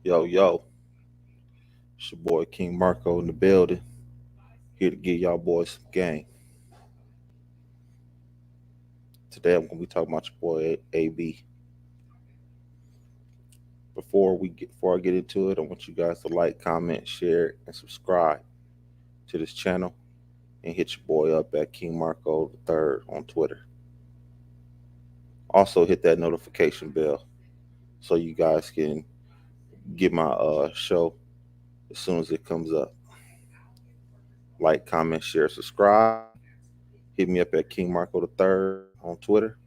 Yo, yo, it's your boy King Marco in the building. Here to give y'all boys some game. Today I'm gonna be talking about your boy AB. Before I get into it, I want you guys to like, comment, share, and subscribe to this channel and hit your boy up at King Marco the Third on Twitter. Also hit that notification bell so you guys can get my show as soon as it comes up. Like, comment, share, subscribe. Hit me up at King Marco the Third on Twitter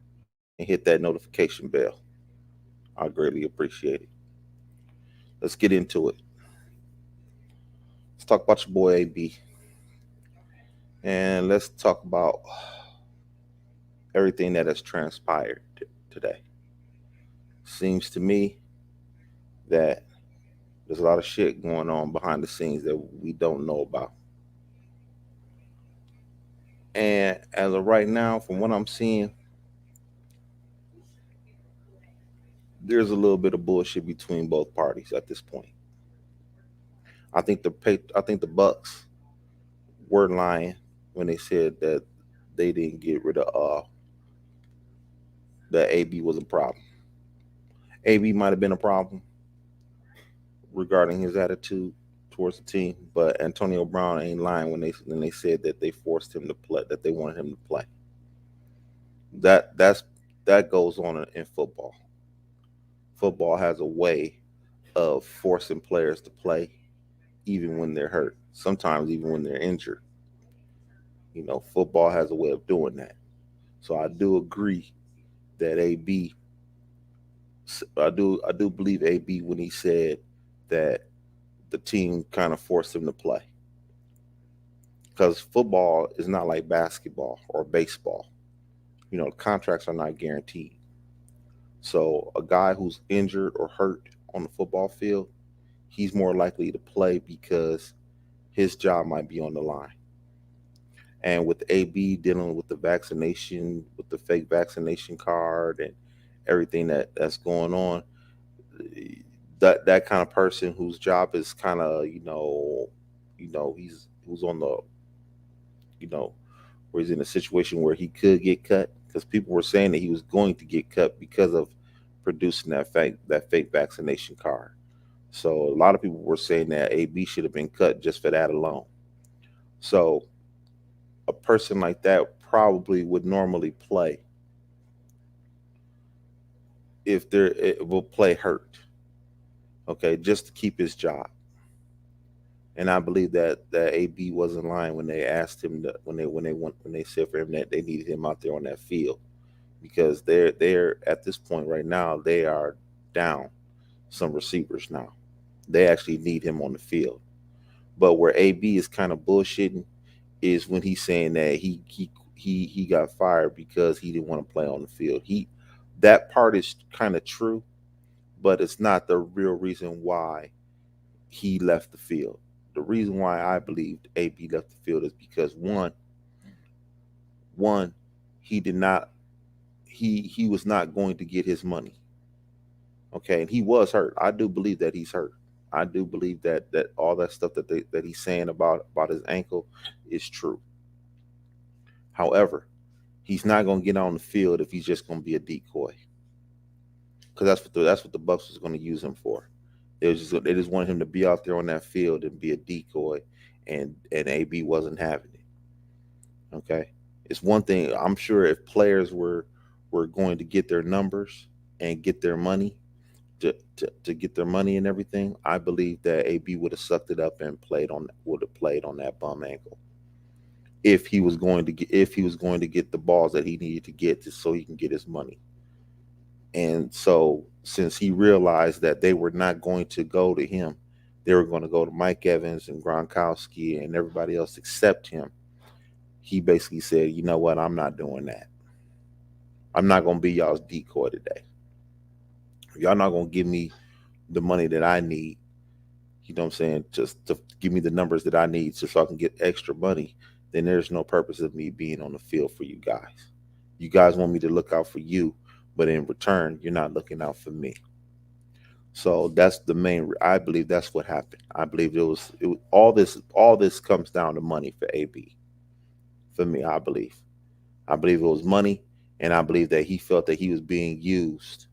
and hit that notification bell. I greatly appreciate it. Let's get into it. Let's talk about your boy AB. And let's talk about everything that has transpired today. Seems to me that there's a lot of shit going on behind the scenes that we don't know about. And as of right now, from what I'm seeing, there's a little bit of bullshit between both parties at this point. I think the Bucs were lying when they said that they didn't get rid of that AB was a problem. AB might have been a problem regarding his attitude towards the team, but Antonio Brown ain't lying when they said that they forced him to play, that they wanted him to play. That's that goes on in football. Football has a way of forcing players to play even when they're hurt, sometimes even when they're injured. Football has a way of doing that. So I do agree that AB I do believe AB when he said that the team kind of forced him to play, because football is not like basketball or baseball. Contracts are not guaranteed. So a guy who's injured or hurt on the football field, he's more likely to play because his job might be on the line. And with AB dealing with the vaccination, with the fake vaccination card and everything that's going on, that kind of person whose job is kind of he's who's on the you know where he's in a situation where he could get cut, because people were saying that he was going to get cut because of producing that fake vaccination card. So a lot of people were saying that AB should have been cut just for that alone. So a person like that probably would normally play if they're it will play hurt, okay, just to keep his job. And I believe that AB wasn't lying when they asked him when they said for him that they needed him out there on that field, because they're at this point right now they are down some receivers now. They actually need him on the field. But where AB is kind of bullshitting is when he's saying that he got fired because he didn't want to play on the field. That part is kind of true, but it's not the real reason why he left the field. The reason why I believed AB left the field is because one, he did not he was not going to get his money. Okay, and he was hurt. I do believe that he's hurt. I do believe that all that stuff that he's saying about his ankle is true. However, he's not going to get on the field if he's just going to be a decoy, because that's what the Bucs was going to use him for. They just wanted him to be out there on that field and be a decoy, and AB wasn't having it. Okay, it's one thing. I'm sure if players were going to get their numbers and get their money, to get their money and everything, I believe that AB would have sucked it up and would have played on that bum ankle if he was going to get the balls that he needed to get so he can get his money. And so since he realized that they were not going to go to him, they were going to go to Mike Evans and Gronkowski and everybody else except him. He basically said, "You know what? I'm not doing that. I'm not going to be y'all's decoy today. Y'all not going to give me the money that I need, you know what I'm saying, just to give me the numbers that I need so I can get extra money, then there's no purpose of me being on the field for you guys. You guys want me to look out for you, but in return, you're not looking out for me." So that's the main. I believe that's what happened. I believe all this comes down to money for AB. For me, I believe it was money, and I believe that he felt that he was being used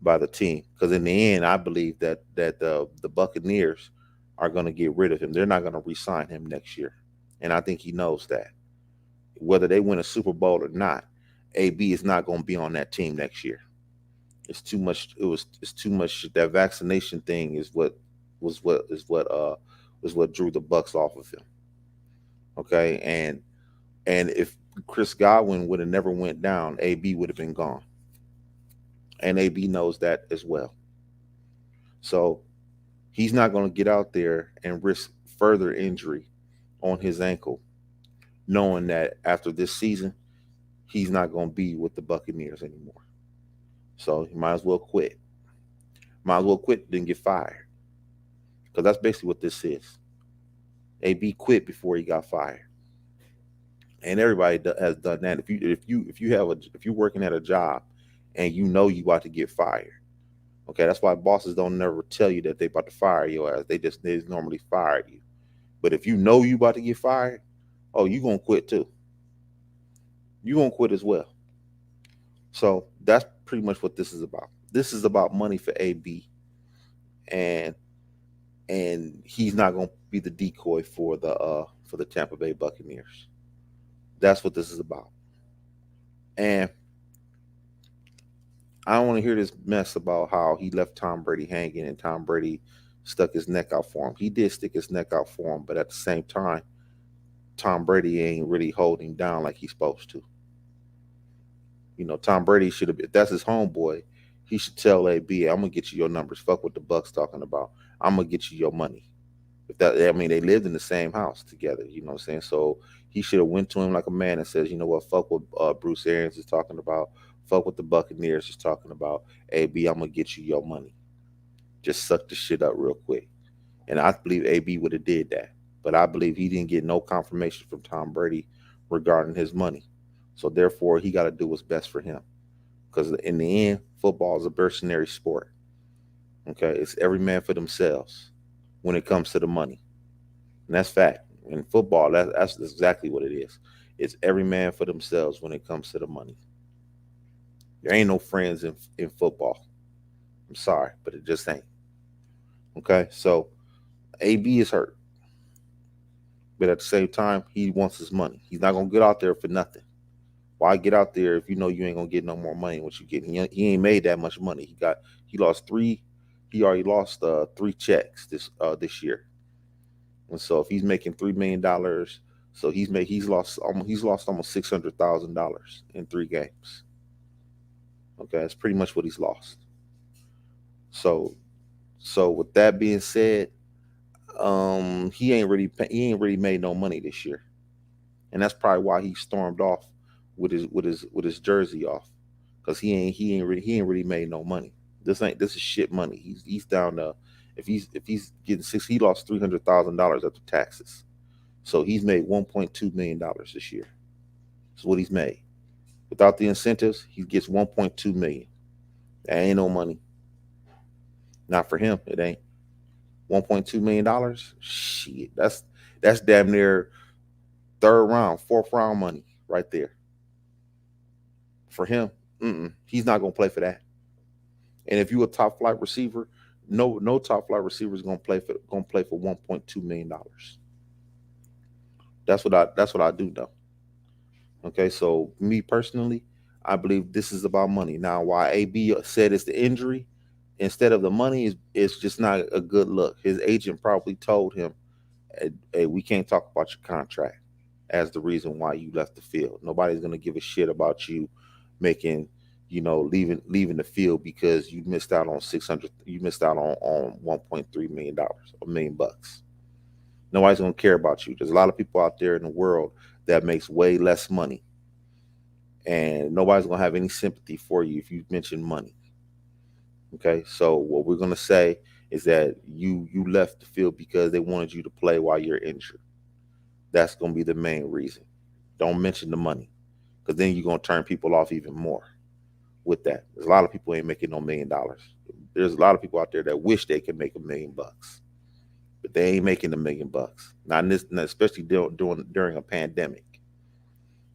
by the team. Because in the end, I believe that the Buccaneers are going to get rid of him. They're not going to re-sign him next year, and I think he knows that. Whether they win a Super Bowl or not, AB is not going to be on that team next year. It's too much. It's too much. That vaccination thing is what was what is what was what drew the Bucs off of him. Okay, and if Chris Godwin would have never went down, AB would have been gone, and AB knows that as well. So he's not going to get out there and risk further injury on his ankle, knowing that after this season he's not going to be with the Buccaneers anymore. So he might as well quit. Might as well quit than get fired, because that's basically what this is. AB quit before he got fired, and everybody has done that. If you're working at a job and you know you about to get fired, okay, that's why bosses don't never tell you that they about to fire your ass. They just normally fire you. But if you know you about to get fired, oh, you gonna quit too. You gonna quit as well. So that's pretty much what this is about. This is about money for AB, and he's not gonna be the decoy for the Tampa Bay Buccaneers. That's what this is about. And I don't want to hear this mess about how he left Tom Brady hanging and Tom Brady stuck his neck out for him. He did stick his neck out for him, but at the same time, Tom Brady ain't really holding down like he's supposed to. Tom Brady should have. If that's his homeboy, he should tell AB, "I'm gonna get you your numbers. Fuck what the Bucks talking about. I'm gonna get you your money." If that, I mean, they lived in the same house together. You know what I'm saying? So he should have went to him like a man and says, "You know what? Fuck what Bruce Arians is talking about. Fuck what the Buccaneers is talking about. AB, I'm gonna get you your money. Just suck the shit up real quick." And I believe AB would have did that, but I believe he didn't get no confirmation from Tom Brady regarding his money. So therefore, he got to do what's best for him. Because in the end, football is a mercenary sport. Okay, it's every man for themselves when it comes to the money, and that's fact. In football, that's exactly what it is. It's every man for themselves when it comes to the money. There ain't no friends in football. I'm sorry, but it just ain't. Okay, so AB is hurt, but at the same time, he wants his money. He's not gonna get out there for nothing. Why get out there if you know you ain't gonna get no more money than what you get? He ain't made that much money. He lost three. He already lost three checks this year. And so if he's making $3 million, so he's lost almost $600,000 in 3 games. Okay, that's pretty much what he's lost. So with that being said, he ain't really made no money this year, and that's probably why he stormed off with his jersey off, because he ain't really made no money. This is shit money. He's down to, if he's getting six, he lost $300,000 after taxes. So he's made $1.2 million this year. That's what he's made. Without the incentives, he gets 1.2 million. That ain't no money. Not for him. It ain't. $1.2 million. Shit, that's damn near third round, fourth round money right there. For him, he's not gonna play for that. And if you a top flight receiver, no top flight receiver is gonna play for $1.2 million. That's what I do know. Okay, so me personally, I believe this is about money. Now, why AB said it's the injury instead of the money is just not a good look. His agent probably told him, "Hey, we can't talk about your contract as the reason why you left the field. Nobody's gonna give a shit about you making, leaving the field because you missed out on 600. You missed out on $1.3 million, $1 million. Nobody's gonna care about you. There's a lot of people out there in the world that makes way less money, and nobody's gonna have any sympathy for you if you mention money. Okay, so what we're gonna say is that you left the field because they wanted you to play while you're injured. That's gonna be the main reason. Don't mention the money, because then you're gonna turn people off even more with that. There's a lot of people ain't making no $1 million. There's a lot of people out there that wish they could make $1 million, but they ain't making $1 million. Not in this, especially during a pandemic.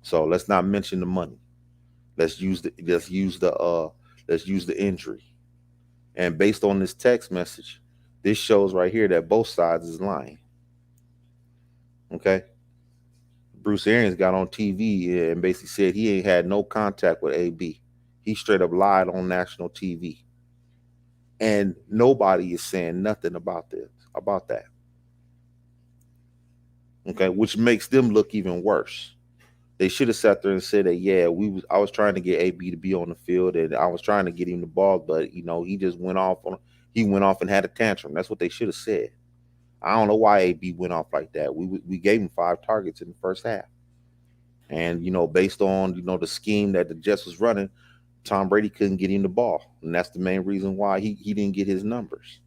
So let's not mention the money. Let's use the injury. And based on this text message, this shows right here that both sides is lying. Okay. Bruce Arians got on TV and basically said he ain't had no contact with AB. He straight up lied on national TV. And nobody is saying nothing about that. Okay, which makes them look even worse. They should have sat there and said that, yeah, I was trying to get AB to be on the field and I was trying to get him the ball, but he just he went off and had a tantrum. That's what they should have said. I don't know why AB went off like that. We gave him 5 targets in the first half. And based on the scheme that the Jets was running, Tom Brady couldn't get him the ball. And that's the main reason why he didn't get his numbers.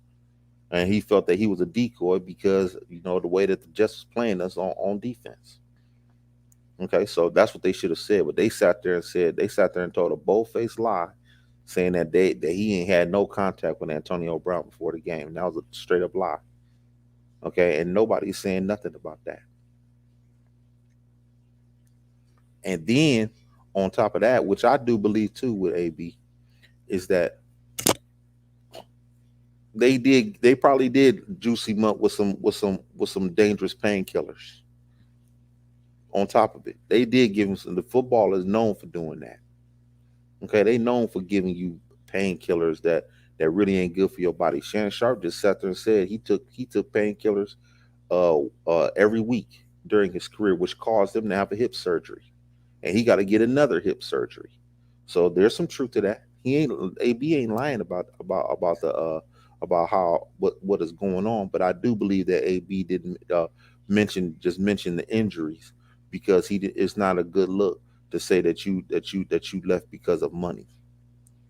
And he felt that he was a decoy because the way that the Jets was playing us on defense. Okay, so that's what they should have said. But they sat there and told a bold-faced lie, saying that he ain't had no contact with Antonio Brown before the game. And that was a straight up lie. Okay, and nobody's saying nothing about that. And then on top of that, which I do believe too with AB, is that they probably did juice him up with some dangerous painkillers. On top of it, they did give him some. The football is known for doing that. Okay, they known for giving you painkillers that really ain't good for your body. Shannon Sharp just sat there and said he took painkillers every week during his career, which caused him to have a hip surgery, and he got to get another hip surgery. So there's some truth to that. AB ain't lying about how what is going on, but I do believe that AB didn't mention the injuries because it's not a good look to say that you left because of money.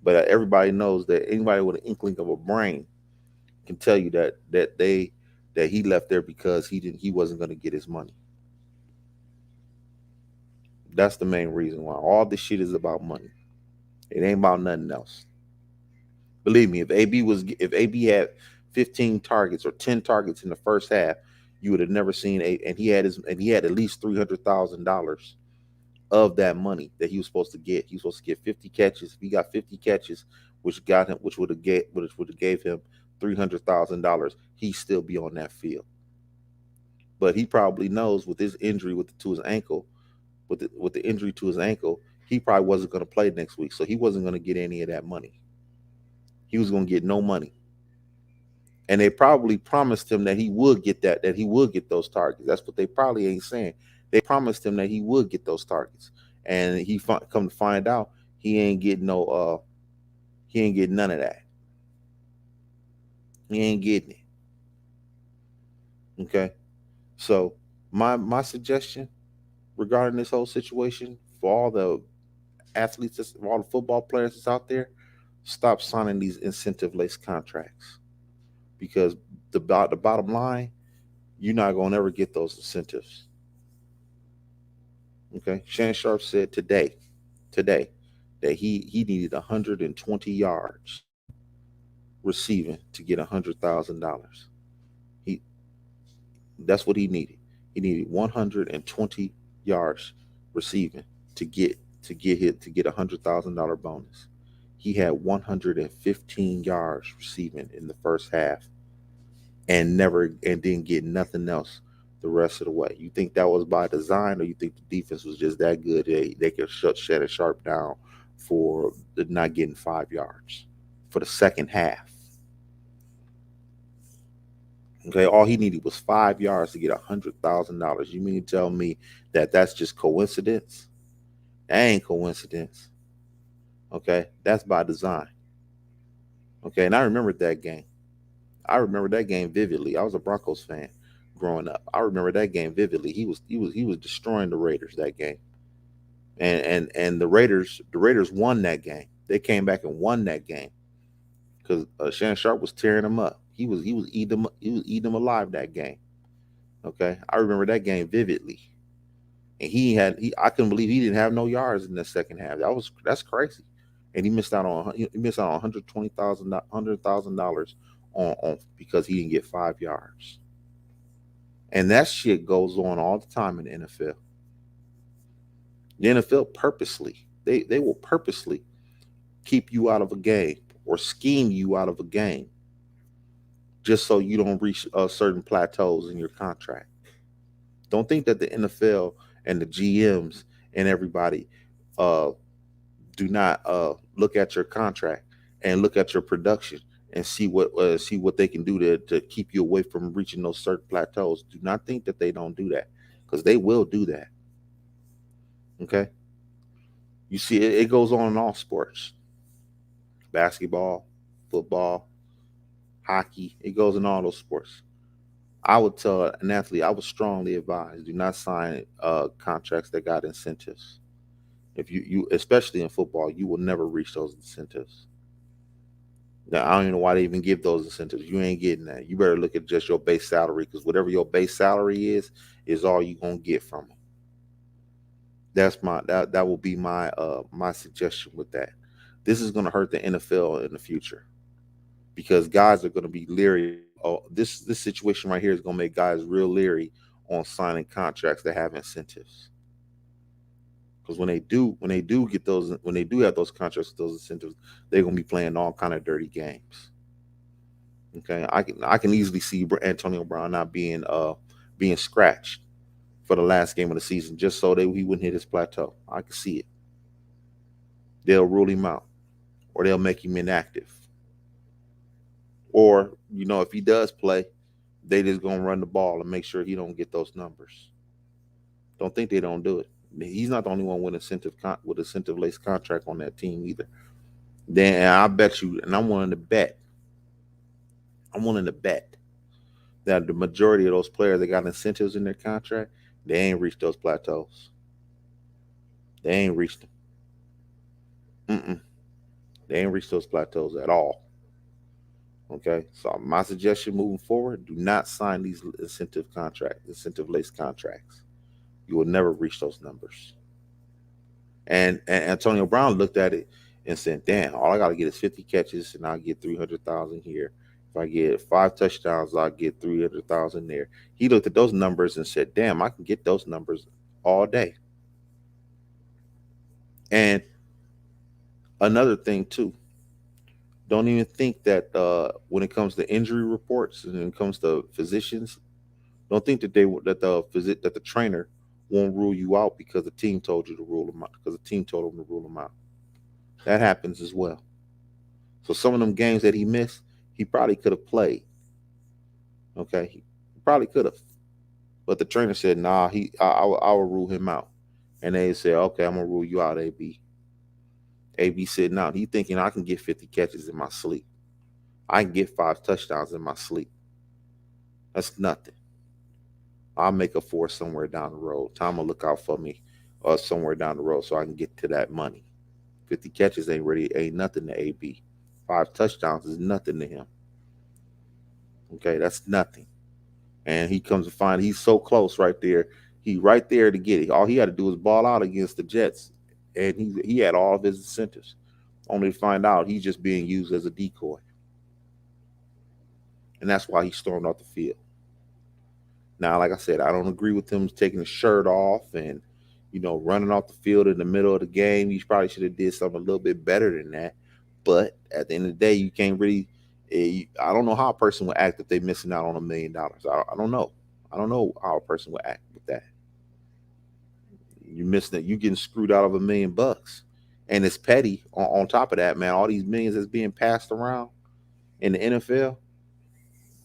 But everybody knows that anybody with an inkling of a brain can tell you that he left there because he wasn't going to get his money. That's the main reason why all this shit is about money. It ain't about nothing else. Believe me, if AB had 15 targets or 10 targets in the first half, you would have never seen and he had at least $300,000 of that money that he was supposed to get. He was supposed to get 50 catches. If he got 50 catches, which would have gave him $300,000, he'd still be on that field. But he probably knows with his injury to his ankle, with the injury to his ankle, he probably wasn't going to play next week, so he wasn't going to get any of that money. He was going to get no money. And they probably promised him that he would get that he would get those targets. That's what they probably ain't saying. They promised him that he would get those targets, and he come to find out he ain't getting none of that. He ain't getting it. Okay, so my suggestion regarding this whole situation for all the athletes, for all the football players that's out there, stop signing these incentive-laced contracts because the bottom line, you're not gonna ever get those incentives. Okay, Shannon Sharp said today that he needed 120 yards receiving to get $100,000. He That's what he needed. He needed 120 yards receiving to get $100,000 bonus. He had 115 yards receiving in the first half and didn't get nothing else the rest of the way. You think that was by design, or you think the defense was just that good they could shut Shannon Sharp down for not getting 5 yards for the second half? Okay, all he needed was 5 yards to get $100,000. You mean to tell me that that's just coincidence? That ain't coincidence. Okay, that's by design. Okay, and I remember that game. I remember that game vividly. I was a Broncos fan growing up. I remember that game vividly. He was destroying the Raiders that game, and the Raiders won that game. They came back and won that game because Shannon Sharp was tearing them up. He was eating them alive that game. Okay, I remember that game vividly, and I couldn't believe he didn't have no yards in the second half. That's crazy. and he missed out on $120,000 on because he didn't get 5 yards. And that shit goes on all the time in the NFL. The NFL purposely, they will purposely keep you out of a game or scheme you out of a game just so you don't reach certain plateaus in your contract. Don't think that the NFL and the GMs and everybody uh, do not look at your contract and look at your production and see what they can do to keep you away from reaching those certain plateaus. Do not think that they don't do that, because they will do that. Okay, you see it goes on in all sports: basketball, football, hockey. It goes in all those sports. I would tell an athlete, I would strongly advise, do not sign contracts that got incentives. If you especially in football, you will never reach those incentives. Now, I don't even know why they even give those incentives. You ain't getting that. You better look at just your base salary, because whatever your base salary is all you gonna get from them. That will be my suggestion with that. This is gonna hurt the NFL in the future, because guys are gonna be leery. Oh, this situation right here is gonna make guys real leery on signing contracts that have incentives. Because when they do have those contracts with those incentives, they're gonna be playing all kind of dirty games. Okay, I can easily see Antonio Brown not being scratched for the last game of the season just so that he wouldn't hit his plateau. I can see it. They'll rule him out, or they'll make him inactive, or if he does play, they just gonna run the ball and make sure he don't get those numbers. Don't think they don't do it. He's not the only one with incentive laced contract on that team either. Then I bet you, and I'm willing to bet that the majority of those players that got incentives in their contract, they ain't reached those plateaus. They ain't reached them. Mm-mm. They ain't reached those plateaus at all. Okay, so my suggestion moving forward: do not sign these incentive laced contracts. You will never reach those numbers. And Antonio Brown looked at it and said, "Damn, all I got to get is 50 catches, and I'll get 300,000 here. If I get 5 touchdowns, I'll get 300,000 there." He looked at those numbers and said, "Damn, I can get those numbers all day." And another thing too, don't even think that when it comes to injury reports and when it comes to physicians, don't think that the trainer won't rule you out because the team told you to rule them out, because the team told him to rule them out. That happens as well. So some of them games that he missed, he probably could have played. Okay, he probably could have, but the trainer said, "Nah, I will rule him out." And they said, "Okay, I'm gonna rule you out, AB." AB sitting out. He thinking, I can get 50 catches in my sleep. I can get 5 touchdowns in my sleep. That's nothing. I'll make a four somewhere down the road. Time will look out for me somewhere down the road so I can get to that money. 50 catches ain't nothing to AB. 5 touchdowns is nothing to him. Okay, that's nothing. And he comes to find he's so close right there. He right there to get it. All he had to do was ball out against the Jets, and he had all of his incentives. Only to find out he's just being used as a decoy, and that's why he stormed off the field. Now, like I said, I don't agree with him taking his shirt off and running off the field in the middle of the game. He probably should have did something a little bit better than that. But at the end of the day, you can't really. I don't know how a person would act if they're missing out on $1 million. I don't know. I don't know how a person would act with that. You missing it. You getting screwed out of $1 million, and it's petty. On top of that, man, all these millions that's being passed around in the NFL,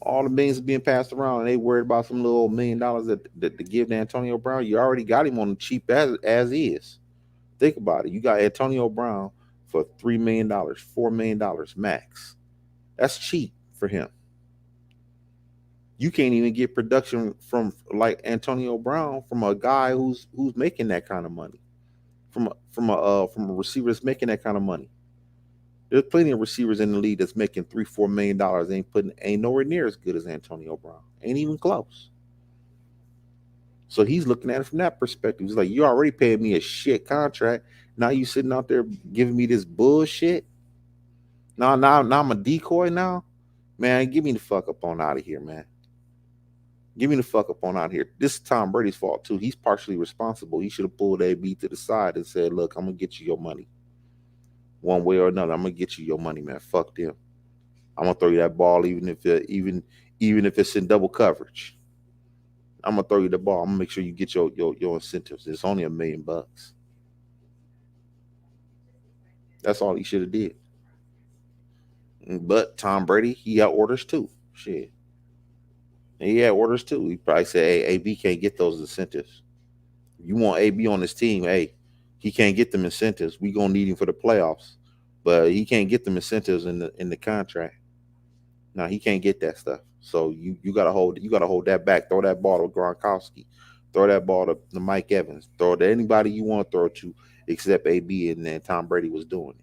all the millions being passed around, and they worried about some little $1 million that to give to Antonio Brown. You already got him on the cheap as is. Think about it. You got Antonio Brown for $3 million, $4 million max. That's cheap for him. You can't even get production from like Antonio Brown from a guy who's making that kind of money. From a receiver that's making that kind of money. There's plenty of receivers in the league that's making $3-4 million. Ain't nowhere near as good as Antonio Brown. Ain't even close. So he's looking at it from that perspective. He's like, you already paid me a shit contract. Now you sitting out there giving me this bullshit. Now I'm a decoy now. Man, give me the fuck up on out of here, man. Give me the fuck up on out of here. This is Tom Brady's fault too. He's partially responsible. He should have pulled AB to the side and said, "Look, I'm gonna get you your money, one way or another. I'm gonna get you your money, man. Fuck them. I'm gonna throw you that ball, even if it's in double coverage. I'm gonna throw you the ball. I'm gonna make sure you get your incentives. It's only $1 million. That's all he should have did. But Tom Brady, he had orders too. Shit, he had orders too. He probably said, "Hey, AB can't get those incentives. You want AB on his team? Hey, he can't get them incentives. We gonna need him for the playoffs, but he can't get them incentives in the contract. Now he can't get that stuff. So you gotta hold that back. Throw that ball to Gronkowski. Throw that ball to Mike Evans. Throw it to anybody you want to throw it to, except AB." And then Tom Brady was doing it.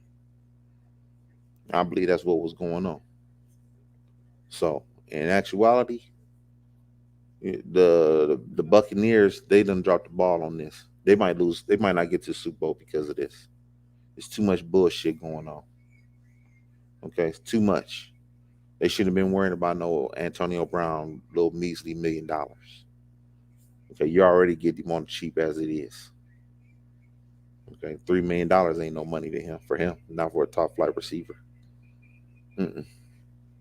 I believe that's what was going on. So in actuality, the Buccaneers, they done dropped the ball on this. They might lose. They might not get to the Super Bowl because of this. It's too much bullshit going on. Okay, it's too much. They shouldn't have been worrying about no Antonio Brown little measly $1 million. Okay, you already get him on the cheap as it is. Okay, $3 million ain't no money to him for him, not for a top flight receiver. Mm-mm.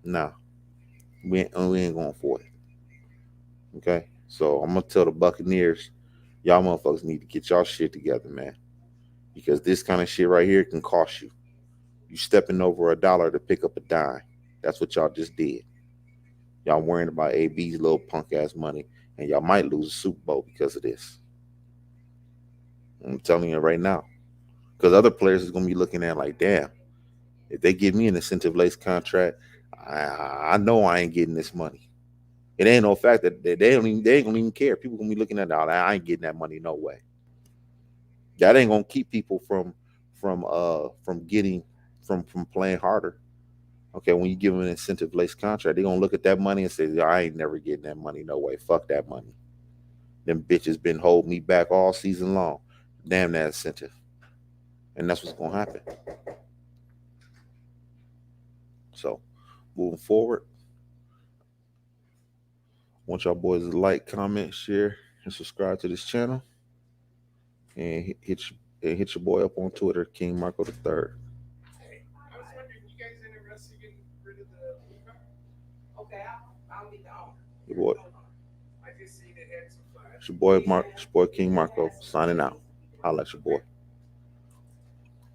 Nah, we ain't going for it. Okay, so I'm gonna tell the Buccaneers, y'all motherfuckers need to get y'all shit together, man, because this kind of shit right here can cost you. You stepping over $1 to pick up a dime. That's what y'all just did. Y'all worrying about AB's little punk ass money, and y'all might lose a Super Bowl because of this. I'm telling you right now, because other players is gonna be looking at it like, damn, if they give me an incentive laced contract, I know I ain't getting this money. It ain't no fact that they ain't gonna even care. People gonna be looking at it, oh, I ain't getting that money, no way. That ain't gonna keep people from getting from playing harder. Okay, when you give them an incentive laced contract, they're gonna look at that money and say, I ain't never getting that money, no way. Fuck that money. Them bitches been holding me back all season long. Damn that incentive. And that's what's gonna happen. So moving forward, I want y'all boys to like, comment, share, and subscribe to this channel. And hit your boy up on Twitter, King Marco the Third. Your boy, it's your boy King Marco signing out. Holla at your boy.